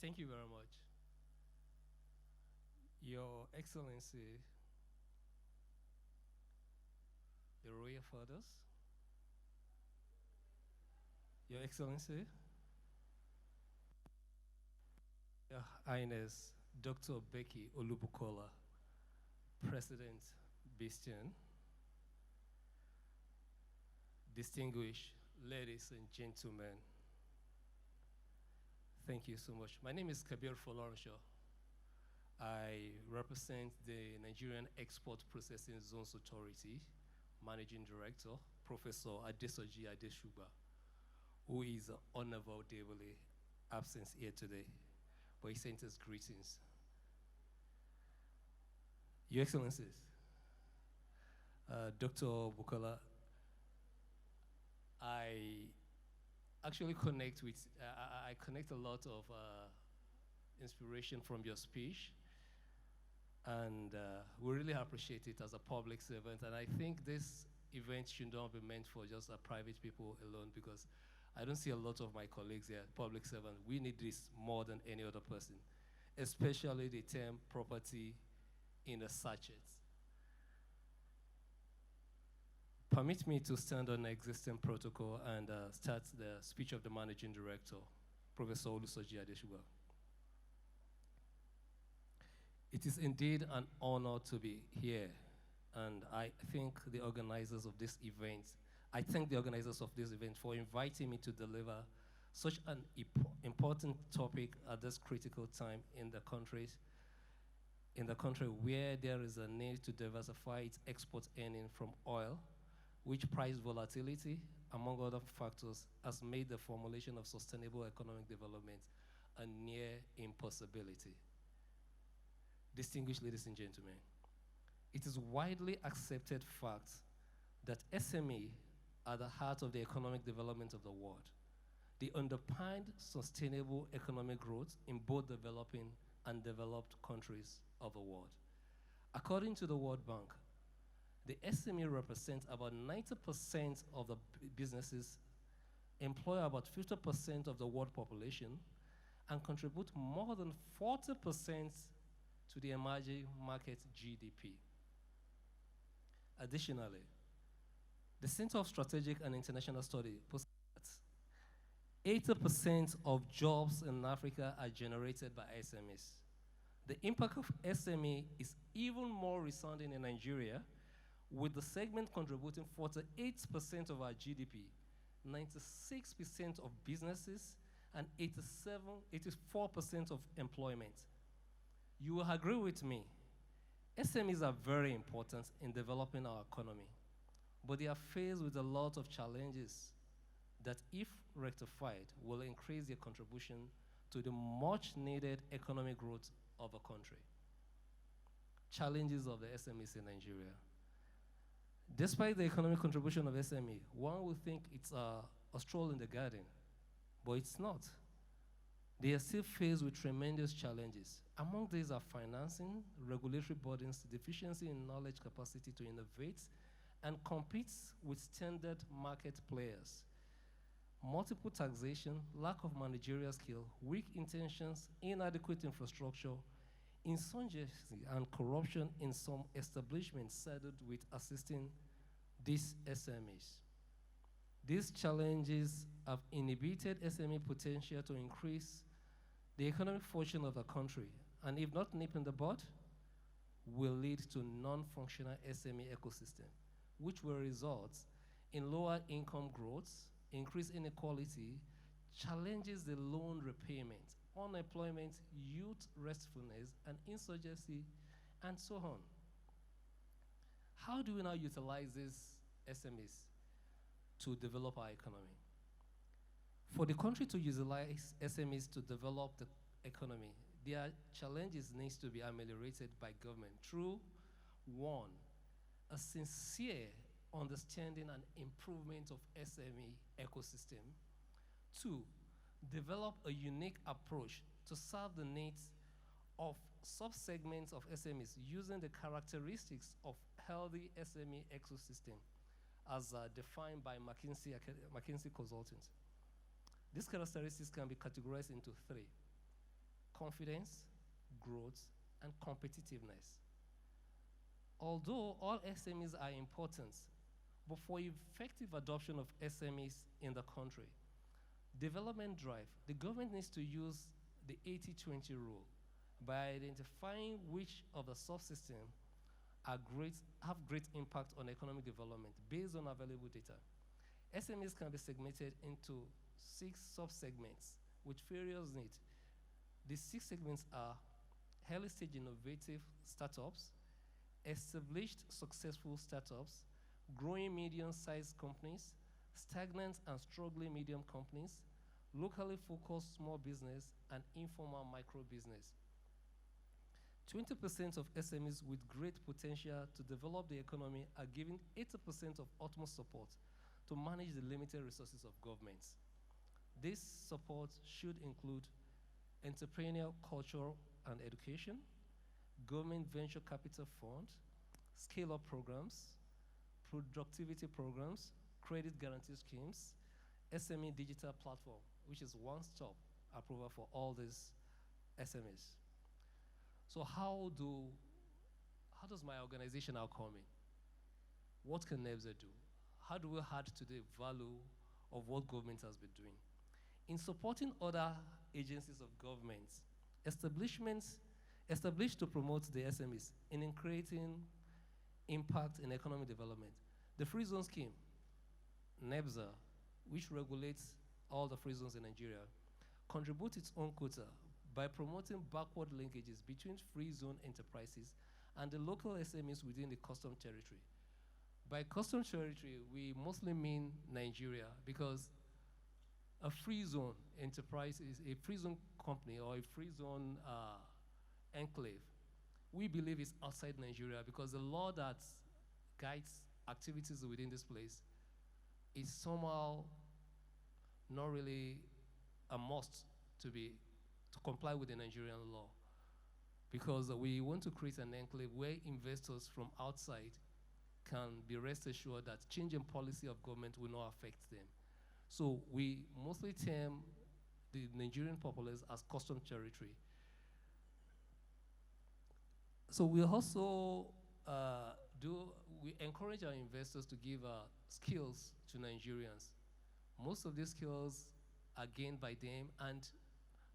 Thank you very much. Your Excellency, the Royal Fathers, Your Excellency, Your Highness Dr. Becky Olubukola, President Bastian, distinguished ladies and gentlemen, thank you so much. My name is Kabir Folorenshaw. I represent the Nigerian Export Processing Zones Authority, Managing Director, Professor ADESOJI ADESUGBA, who is unavoidably absent here today, but he sent us greetings. Your Excellencies, Dr. Bukola, I actually connect with, I connect a lot of inspiration from your speech, and we really appreciate it as a public servant. And I think this event should not be meant for just private people alone, because I don't see a lot of my colleagues here, public servants. We need this more than any other person, especially the term property in the sachets. Permit me to stand on the existing protocol and start the speech of the Managing Director, Professor ADESOJI ADESUGBA. It is indeed an honor to be here, and I thank the organizers of this event. I thank the organizers of this event for inviting me to deliver such an important topic at this critical time in the country where there is a need to diversify its export earning from oil, which price volatility, among other factors, has made the formulation of sustainable economic development a near impossibility. Distinguished ladies and gentlemen, it is widely accepted fact that SME are the heart of the economic development of the world. They underpin sustainable economic growth in both developing and developed countries of the world. According to the World Bank, the SME represents about 90% of the businesses, employ about 50% of the world population, and contribute more than 40% to the emerging market GDP. Additionally, the Center of Strategic and International Study posted that 80% of jobs in Africa are generated by SMEs. The impact of SME is even more resounding in Nigeria, with the segment contributing 48% of our GDP, 96% of businesses, and 84% of employment. You will agree with me, SMEs are very important in developing our economy, but they are faced with a lot of challenges that, if rectified, will increase their contribution to the much needed economic growth of a country. Challenges of the SMEs in Nigeria. Despite the economic contribution of SME, one would think it's a stroll in the garden, but it's not. They are still faced with tremendous challenges. Among these are financing, regulatory burdens, deficiency in knowledge capacity to innovate and compete with standard market players, multiple taxation, lack of managerial skill, weak intentions, inadequate infrastructure, insurgency, and corruption in some establishments saddled with assisting these SMEs. These challenges have inhibited SME potential to increase the economic fortune of the country, and if not nipped in the bud, will lead to non-functional SME ecosystem, which will result in lower income growth, increased inequality, challenges the loan repayment, unemployment, youth restfulness, and insurgency, and so on. How do we now utilize these SMEs to develop our economy? For the country to utilize SMEs to develop the economy, their challenges needs to be ameliorated by government through, one, a sincere understanding and improvement of SME ecosystem. Two, develop a unique approach to serve the needs of subsegments of SMEs using the characteristics of healthy SME ecosystem as defined by McKinsey Consultants. These characteristics can be categorized into three. confidence, growth, and competitiveness. Although all SMEs are important, but for effective adoption of SMEs in the country, development drive, the government needs to use the 80-20 rule by identifying which of the subsystems have great impact on economic development based on available data. SMEs can be segmented into 6 sub-segments with various needs. The 6 segments are early stage innovative startups, established successful startups, growing medium-sized companies, stagnant and struggling medium companies, locally focused small business, and informal micro business. 20% of SMEs with great potential to develop the economy are given 80% of utmost support to manage the limited resources of governments. This support should include entrepreneurial culture and education, government venture capital fund, scale-up programs, productivity programs, credit guarantee schemes, SME digital platform, which is one-stop approval for all these SMEs. So how does my organization now come in? What can NEBSA do? How do we add to the value of what government has been doing? In supporting other agencies of government, established to promote the SMEs and in creating impact in economic development. The free zone scheme, NEBSA, which regulates all the free zones in Nigeria, contributes its own quota by promoting backward linkages between free zone enterprises and the local SMEs within the custom territory. By custom territory, we mostly mean Nigeria, because a free zone enterprise is a free zone company or a free zone enclave. We believe it's outside Nigeria because the law that guides activities within this place is somehow not really a must to comply with the Nigerian law, because we want to create an enclave where investors from outside can be rest assured that changing policy of government will not affect them. So we mostly term the Nigerian populace as custom territory. So we also we encourage our investors to give skills to Nigerians. Most of these skills are gained by them, and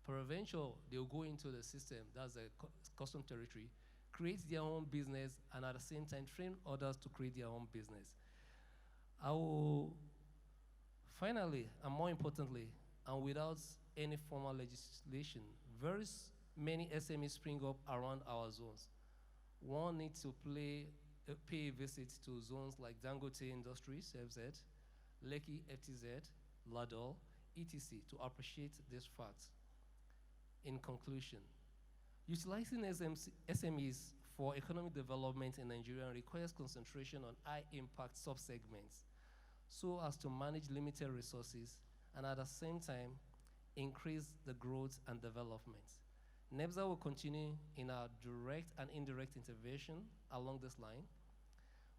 peradventure they'll go into the system, that's a custom territory, create their own business, and at the same time train others to create their own business. I will finally, and more importantly, and without any formal legislation, very many SMEs spring up around our zones. One needs to pay a visit to zones like Dangote Industries, FZ, Lekki FTZ, Ladol, etc. to appreciate these facts. In conclusion, utilizing SMEs for economic development in Nigeria requires concentration on high-impact subsegments so as to manage limited resources and at the same time increase the growth and development. NEBSA will continue in our direct and indirect intervention along this line,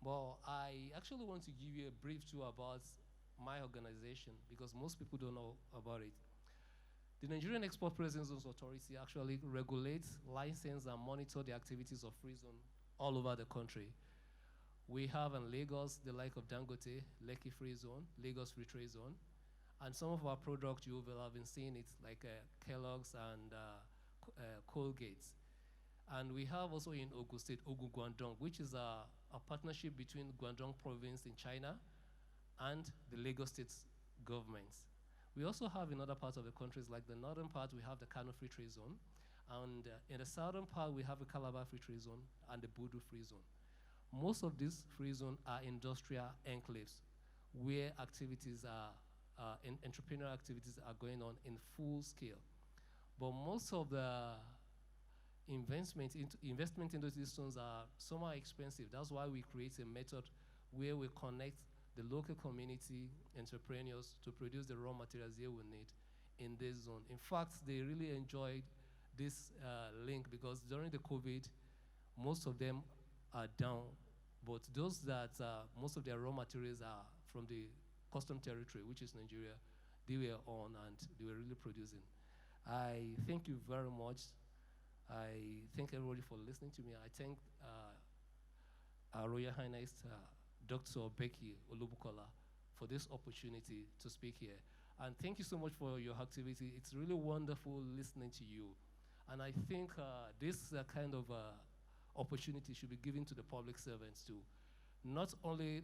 but I actually want to give you a brief tour about my organization because most people don't know about it. The Nigerian Export Presence Zones Authority actually regulates, license, and monitor the activities of free zone all over the country. We have in Lagos the like of Dangote, Lekki Free Zone, Lagos Free Trade Zone, and some of our products you will have been seeing it like Kellogg's and Colgate. And we have also in Ogun State, Ogun Guangdong, which is a partnership between Guangdong province in China and the Lagos State government. We also have in other parts of the countries, like the northern part, we have the Kano Free Trade Zone. And in the southern part, we have the Calabar Free Trade Zone and the Bodo Free Zone. Most of these free zones are industrial enclaves where activities are, entrepreneurial activities are going on in full scale. But most of the investment into these zones are somewhat expensive. That's why we create a method where we connect the local community entrepreneurs to produce the raw materials they will need in this zone. In fact, they really enjoyed this link because during the COVID, most of them are down, but those that most of their raw materials are from the custom territory, which is Nigeria, they were on and they were really producing. I thank you very much. I thank everybody for listening to me. I thank Our Royal Highness Dr. Becky Olubukola for this opportunity to speak here. And thank you so much for your activity. It's really wonderful listening to you. And I think this kind of opportunity should be given to the public servants too. Not only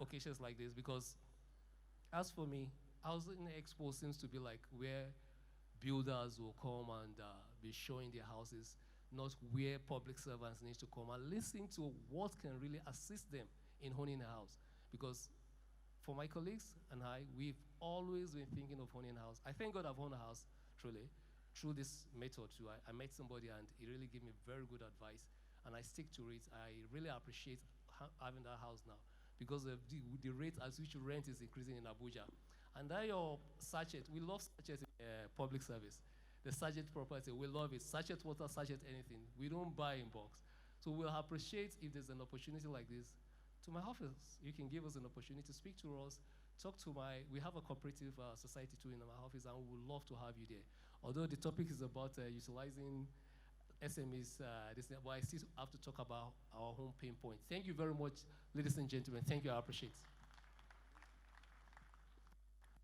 occasions like this, because as for me, Housing Expo seems to be like where builders will come and be showing their houses, not where public servants need to come and listen to what can really assist them in owning a house. Because for my colleagues and I, we've always been thinking of owning a house. I thank God I've owned a house, truly, through this method too. I met somebody and he really gave me very good advice, and I stick to it. I really appreciate having that house now because of the rate at which rent is increasing in Abuja. And that your sachet, we love sachets in public service. The sachet property, we love it. Sachet water, sachet anything. We don't buy in box. So we'll appreciate if there's an opportunity like this. To my office, you can give us an opportunity to speak to us, talk to we have a cooperative society too in my office, and we would love to have you there. Although the topic is about utilizing SMEs, but I still have to talk about our home pain point. Thank you very much, ladies and gentlemen. Thank you, I appreciate it.